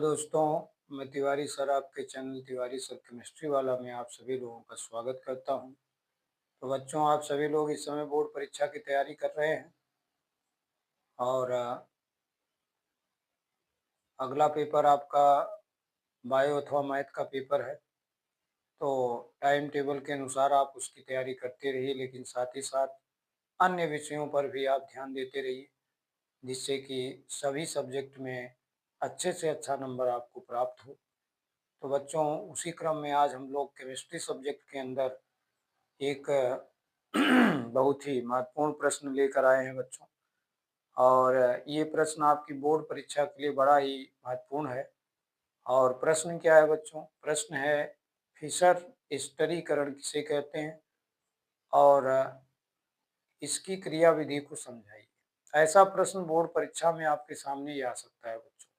दोस्तों, मैं तिवारी सर आपके चैनल तिवारी सर केमिस्ट्री वाला में आप सभी लोगों का स्वागत करता हूं। तो बच्चों, आप सभी लोग इस समय बोर्ड परीक्षा की तैयारी कर रहे हैं और अगला पेपर आपका बायो अथवा मैथ का पेपर है। तो टाइम टेबल के अनुसार आप उसकी तैयारी करते रहिए, लेकिन साथ ही साथ अन्य विषयों पर भी आप ध्यान देते रहिए, जिससे कि सभी सब्जेक्ट में अच्छे से अच्छा नंबर आपको प्राप्त हो। तो बच्चों, उसी क्रम में आज हम लोग केमिस्ट्री सब्जेक्ट के अंदर एक बहुत ही महत्वपूर्ण प्रश्न लेकर आए हैं बच्चों। और ये प्रश्न आपकी बोर्ड परीक्षा के लिए बड़ा ही महत्वपूर्ण है। और प्रश्न क्या है बच्चों? प्रश्न है, फिशर स्थिरीकरण किसे कहते हैं और इसकी क्रियाविधि को समझाइए। ऐसा प्रश्न बोर्ड परीक्षा में आपके सामने ही आ सकता है बच्चों।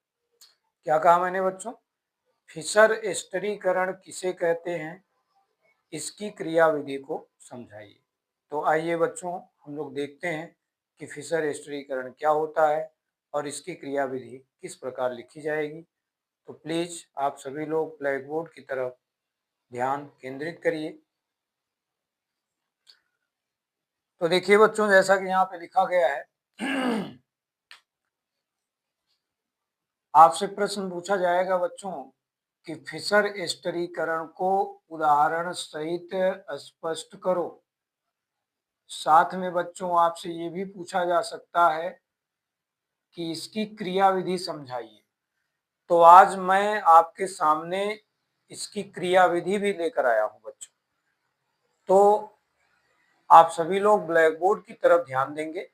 क्या कहा मैंने बच्चों? फिशर स्थिरीकरण किसे कहते हैं, इसकी क्रियाविधि को समझाइए। तो आइए बच्चों, हम लोग देखते हैं कि फिशर स्थिरीकरण क्या होता है और इसकी क्रियाविधि किस प्रकार लिखी जाएगी। तो प्लीज आप सभी लोग ब्लैक बोर्ड की तरफ ध्यान केंद्रित करिए। तो देखिए बच्चों, जैसा कि यहाँ पे लिखा गया है आपसे प्रश्न पूछा जाएगा बच्चों कि फिशर स्थिरीकरण को उदाहरण सहित स्पष्ट करो। साथ में बच्चों आपसे ये भी पूछा जा सकता है कि इसकी क्रियाविधि समझाइए। तो आज मैं आपके सामने इसकी क्रियाविधि भी लेकर आया हूं बच्चों। तो आप सभी लोग ब्लैक बोर्ड की तरफ ध्यान देंगे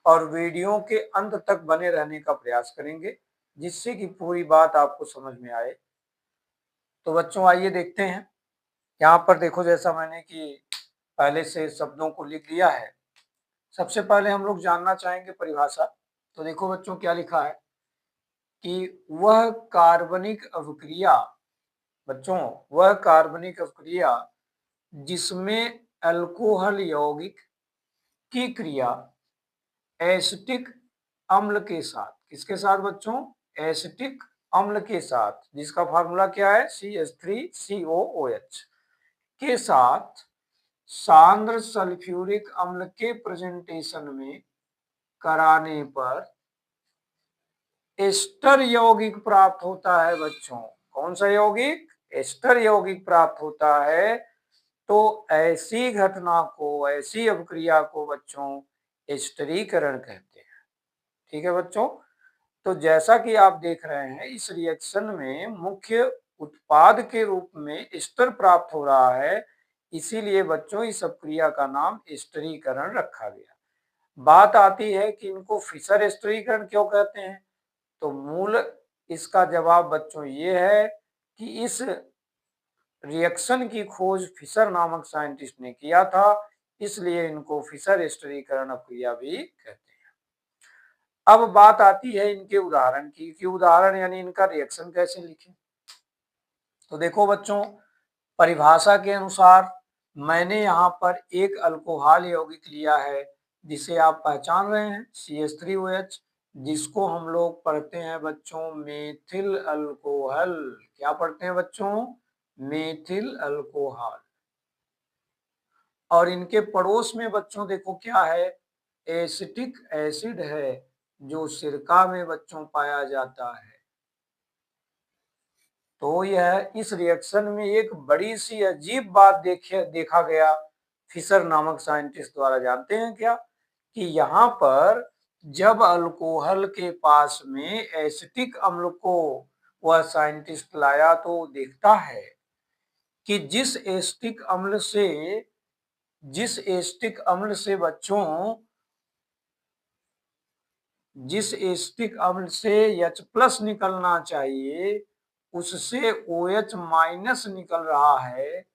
और वीडियो के अंत तक बने रहने का प्रयास करेंगे, जिससे कि पूरी बात आपको समझ में आए। तो बच्चों आइए देखते हैं। यहाँ पर देखो, जैसा मैंने कि पहले से शब्दों को लिख लिया है। सबसे पहले हम लोग जानना चाहेंगे परिभाषा। तो देखो बच्चों, क्या लिखा है कि वह कार्बनिक अभिक्रिया, बच्चों वह कार्बनिक अभिक्रिया जिसमें अल्कोहल यौगिक की क्रिया एसिटिक अम्ल के साथ, किसके साथ बच्चों? एसिटिक अम्ल के साथ, जिसका फार्मूला क्या है? CH3COOH के साथ सांद्र सल्फ्यूरिक अम्ल के प्रेजेंटेशन में कराने पर एस्टर यौगिक प्राप्त होता है बच्चों। कौन सा यौगिक? एस्टर यौगिक प्राप्त होता है। तो ऐसी घटना को, ऐसी अभिक्रिया को बच्चों एस्टरीकरण कहते हैं। ठीक है बच्चों। तो जैसा कि आप देख रहे हैं, इस रिएक्शन में मुख्य उत्पाद के रूप में एस्टर प्राप्त हो रहा है, इसीलिए बच्चों इस अभिक्रिया का नाम एस्टरीकरण रखा गया। बात आती है कि इनको फिशर एस्टरीकरण क्यों कहते हैं। तो मूल इसका जवाब बच्चों ये है कि इस रिएक्शन की खोज फिशर नामक साइंटिस्ट ने किया था, इसलिए इनको फिशर स्थिरीकरण अभिक्रिया भी कहते हैं। अब बात आती है इनके उदाहरण की कि उदाहरण यानी इनका रिएक्शन कैसे लिखें। तो देखो बच्चों, परिभाषा के अनुसार मैंने यहाँ पर एक अल्कोहल यौगिक लिया है, जिसे आप पहचान रहे हैं CH3OH, जिसको हम लोग पढ़ते हैं बच्चों मेथिल अल्कोहल। क्या पढ़ते हैं बच्चों? Methyl alcohol. और इनके पड़ोस में बच्चों देखो क्या है? एसिटिक एसिड है, जो सिरका में बच्चों पाया जाता है। तो यह इस रिएक्शन में एक बड़ी सी अजीब बात देखा गया फिशर नामक साइंटिस्ट द्वारा। जानते हैं क्या? कि यहाँ पर जब अल्कोहल के पास में एसिटिक अम्ल को वह साइंटिस्ट लाया, तो देखता है कि जिस एसिटिक अम्ल से बच्चों, जिस एसिटिक अम्ल से H+ निकलना चाहिए, उससे OH- निकल रहा है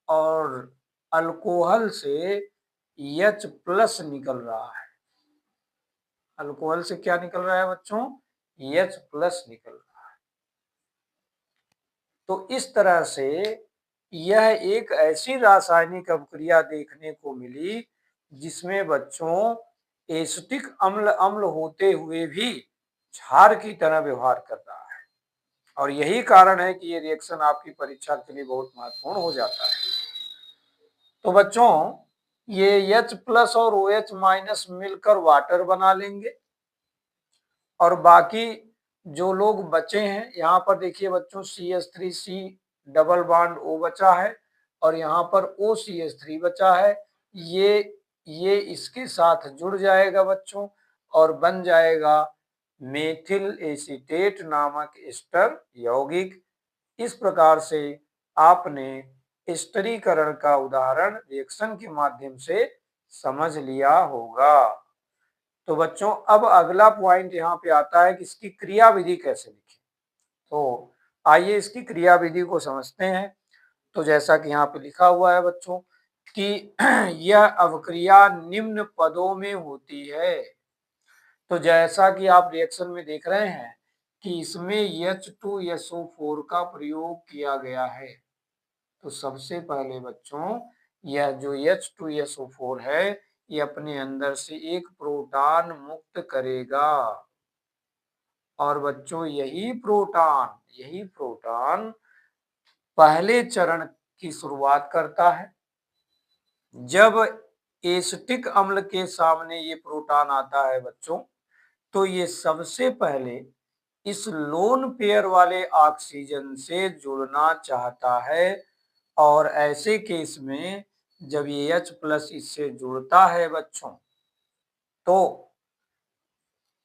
और अल्कोहल से H+ निकल रहा है। अल्कोहल से क्या निकल रहा है बच्चों? H+ निकल रहा है। तो इस तरह से यह एक ऐसी रासायनिक अभिक्रिया देखने को मिली जिसमें बच्चों एसिटिक अम्ल अम्ल होते हुए भी क्षार की तरह व्यवहार कर रहा है। और यही कारण है कि ये रिएक्शन आपकी परीक्षा के लिए बहुत महत्वपूर्ण हो जाता है। तो बच्चों, ये H प्लस और OH माइनस मिलकर वाटर बना लेंगे और बाकी जो लोग बचे हैं, यहाँ पर देखिए बच्चों CH3C डबल बॉन्ड O बचा है और यहाँ पर OCH3 बचा है। ये इसके साथ जुड़ जाएगा बच्चों और बन जाएगा मेथिल एसीटेट नामक एस्टर यौगिक। इस प्रकार से आपने स्थिरीकरण का उदाहरण रिएक्शन के माध्यम से समझ लिया होगा। तो बच्चों, अब अगला पॉइंट यहाँ पे आता है कि इसकी क्रियाविधि कैसे लिखें। तो आइए इसकी क्रियाविधि को समझते हैं। तो जैसा कि यहाँ पे लिखा हुआ है बच्चों कि यह अवक्रिया निम्न पदों में होती है। तो जैसा कि आप रिएक्शन में देख रहे हैं कि इसमें H2SO4 का प्रयोग किया गया है। तो सबसे पहले बच्चों, यह जो H2SO4 है, ये अपने अंदर से एक प्रोटॉन मुक्त करेगा और बच्चों यही प्रोटॉन पहले चरण की शुरुआत करता है। जब एसिटिक अम्ल के सामने ये प्रोटॉन आता है बच्चों, तो ये सबसे पहले इस लोन पेयर वाले ऑक्सीजन से जुड़ना चाहता है और ऐसे केस में जब ये H प्लस इससे जुड़ता है बच्चों, तो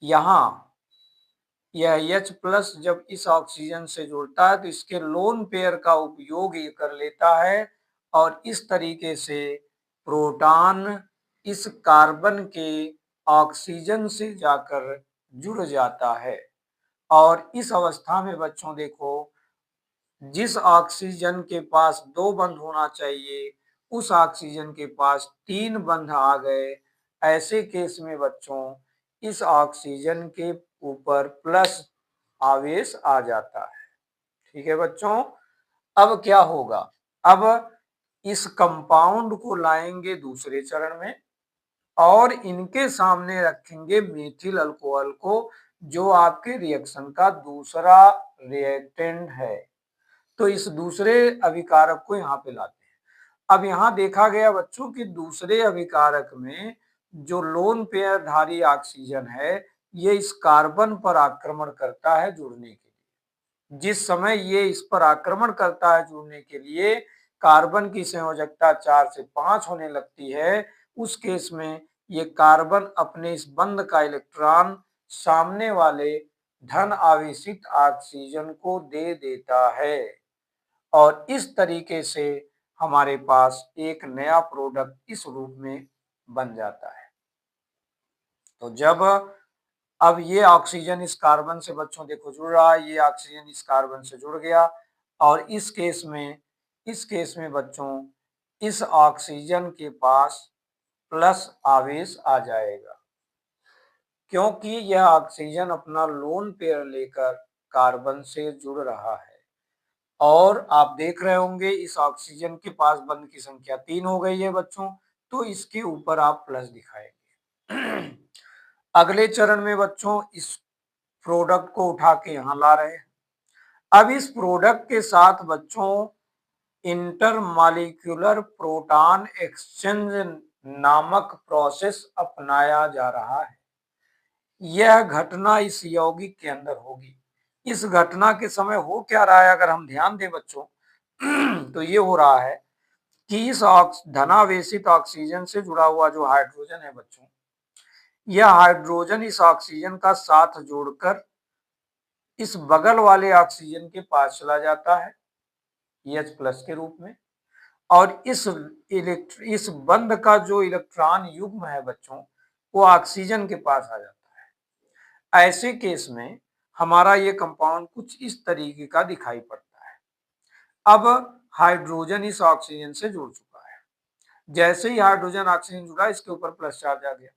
यहाँ यह H प्लस जब इस ऑक्सीजन से जुड़ता है तो इसके लोन पेयर का उपयोग ये कर लेता है और इस तरीके से प्रोटॉन इस कार्बन के ऑक्सीजन से जाकर जुड़ जाता है। और इस अवस्था में बच्चों देखो, जिस ऑक्सीजन के पास 2 बंध होना चाहिए उस ऑक्सीजन के पास 3 बंध आ गए। ऐसे केस में बच्चों इस ऑक्सीजन के ऊपर प्लस आवेश आ जाता है। ठीक है बच्चों, अब क्या होगा? अब इस कंपाउंड को लाएंगे दूसरे चरण में और इनके सामने रखेंगे मेथिल अल्कोहल को, जो आपके रिएक्शन का दूसरा रिएक्टेंट है। तो इस दूसरे अभिकारक को यहाँ पे लाते हैं। अब यहाँ देखा गया बच्चों कि दूसरे अभिकारक में जो लोन पेयर धारी ऑक्सीजन है, ये इस कार्बन पर आक्रमण करता है जुड़ने के लिए। जिस समय ये इस पर आक्रमण करता है जुड़ने के लिए, कार्बन की संयोजकता 4 से 5 होने लगती है। उस केस में ये कार्बन अपने इस बंध का इलेक्ट्रॉन सामने वाले धन आवेशित ऑक्सीजन को दे देता है और इस तरीके से हमारे पास एक नया प्रोडक्ट इस रूप में बन जाता है। तो जब अब ये ऑक्सीजन इस कार्बन से बच्चों देखो जुड़ रहा है, ये ऑक्सीजन इस कार्बन से जुड़ गया और इस केस में बच्चों इस ऑक्सीजन के पास प्लस आवेश आ जाएगा, क्योंकि यह ऑक्सीजन अपना लोन पेयर लेकर कार्बन से जुड़ रहा है। और आप देख रहे होंगे इस ऑक्सीजन के पास बंध की संख्या 3 हो गई है बच्चों, तो इसके ऊपर आप प्लस दिखाएंगे। अगले चरण में बच्चों इस प्रोडक्ट को उठा के यहाँ ला रहे हैं। अब इस प्रोडक्ट के साथ बच्चों इंटरमॉलिक्यूलर प्रोटॉन एक्सचेंज नामक प्रोसेस अपनाया जा रहा है। यह घटना इस यौगिक के अंदर होगी। इस घटना के समय हो क्या रहा है, अगर हम ध्यान दें बच्चों, तो ये हो रहा है कि इस धनावेशित ऑक्सीजन से जुड़ा हुआ जो हाइड्रोजन है बच्चों, यह हाइड्रोजन इस ऑक्सीजन का साथ जोड़कर इस बगल वाले ऑक्सीजन के पास चला जाता है H प्लस के रूप में और इस बंध का जो इलेक्ट्रॉन युग्म है बच्चों, वो ऑक्सीजन के पास आ जाता है। ऐसे केस में हमारा ये कंपाउंड कुछ इस तरीके का दिखाई पड़ता है। अब हाइड्रोजन इस ऑक्सीजन से जुड़ चुका है। जैसे ही हाइड्रोजन ऑक्सीजन जुड़ा, इसके ऊपर प्लस चार्ज आ गया।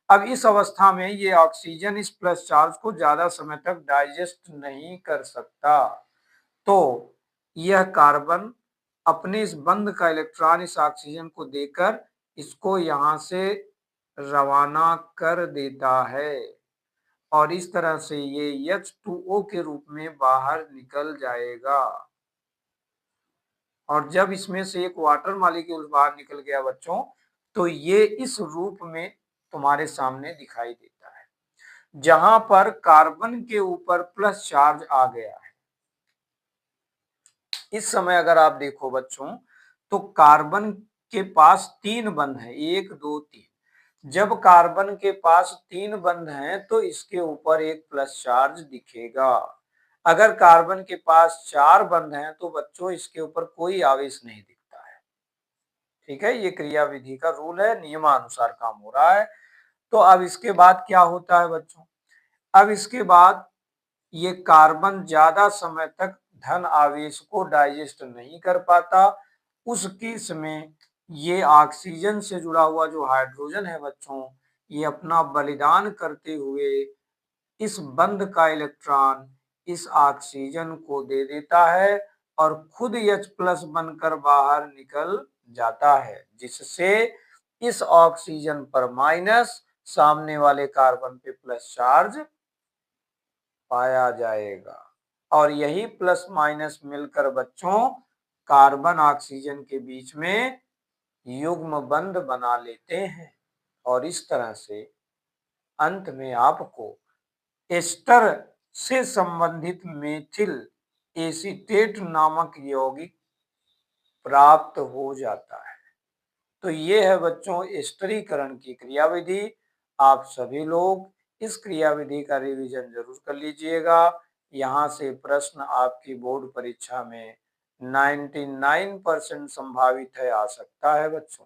अब इस अवस्था में ये ऑक्सीजन इस प्लस चार्ज को ज्यादा समय तक डाइजेस्ट नहीं कर सकता, तो यह कार्बन अपने इस बंध का इलेक्ट्रॉन इस ऑक्सीजन को देकर इसको यहां से रवाना कर देता है और इस तरह से ये H2O के रूप में बाहर निकल जाएगा। और जब इसमें से एक वाटर मॉलिक्यूल बाहर निकल गया बच्चों, तो ये इस रूप में तुम्हारे सामने दिखाई देता है, जहां पर कार्बन के ऊपर प्लस चार्ज आ गया है। इस समय अगर आप देखो बच्चों, तो कार्बन के पास 3 बंध हैं, 1 2 3। जब कार्बन के पास 3 बंध हैं तो इसके ऊपर एक प्लस चार्ज दिखेगा। अगर कार्बन के पास 4 बंध हैं तो बच्चों इसके ऊपर कोई आवेश नहीं दिखता है। ठीक है, ये क्रियाविधि का रूल है, नियमानुसार काम हो रहा है। तो अब इसके बाद क्या होता है बच्चों, अब इसके बाद ये कार्बन ज्यादा समय तक धन आवेश को डाइजेस्ट नहीं कर पाता। उस केस में ये ऑक्सीजन से जुड़ा हुआ जो हाइड्रोजन है बच्चों, ये अपना बलिदान करते हुए इस बंध का इलेक्ट्रॉन इस ऑक्सीजन को दे देता है और खुद H प्लस बनकर बाहर निकल जाता है, जिससे इस ऑक्सीजन पर माइनस, सामने वाले कार्बन पे प्लस चार्ज पाया जाएगा। और यही प्लस माइनस मिलकर बच्चों कार्बन ऑक्सीजन के बीच में युग्म बंध बना लेते हैं। और इस तरह से अंत में आपको एस्टर से संबंधित मेथिल एसीटेट नामक यौगिक प्राप्त हो जाता है। तो ये है बच्चों एस्टरीकरण की क्रियाविधि। आप सभी लोग इस क्रियाविधि का रिवीजन जरूर कर लीजिएगा। यहाँ से प्रश्न आपकी बोर्ड परीक्षा में 99% संभावित है, आ सकता है बच्चों।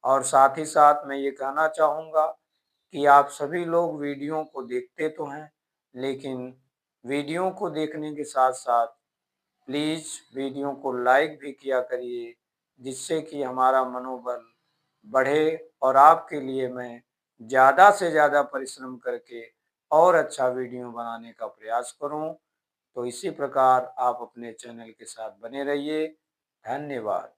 और साथ ही साथ मैं ये कहना चाहूँगा कि आप सभी लोग वीडियो को देखते तो हैं, लेकिन वीडियो को देखने के साथ साथ प्लीज़ वीडियो को लाइक भी किया करिए, जिससे कि हमारा मनोबल बढ़े और आपके लिए मैं ज़्यादा से ज़्यादा परिश्रम करके और अच्छा वीडियो बनाने का प्रयास करूं। तो इसी प्रकार आप अपने चैनल के साथ बने रहिए। धन्यवाद।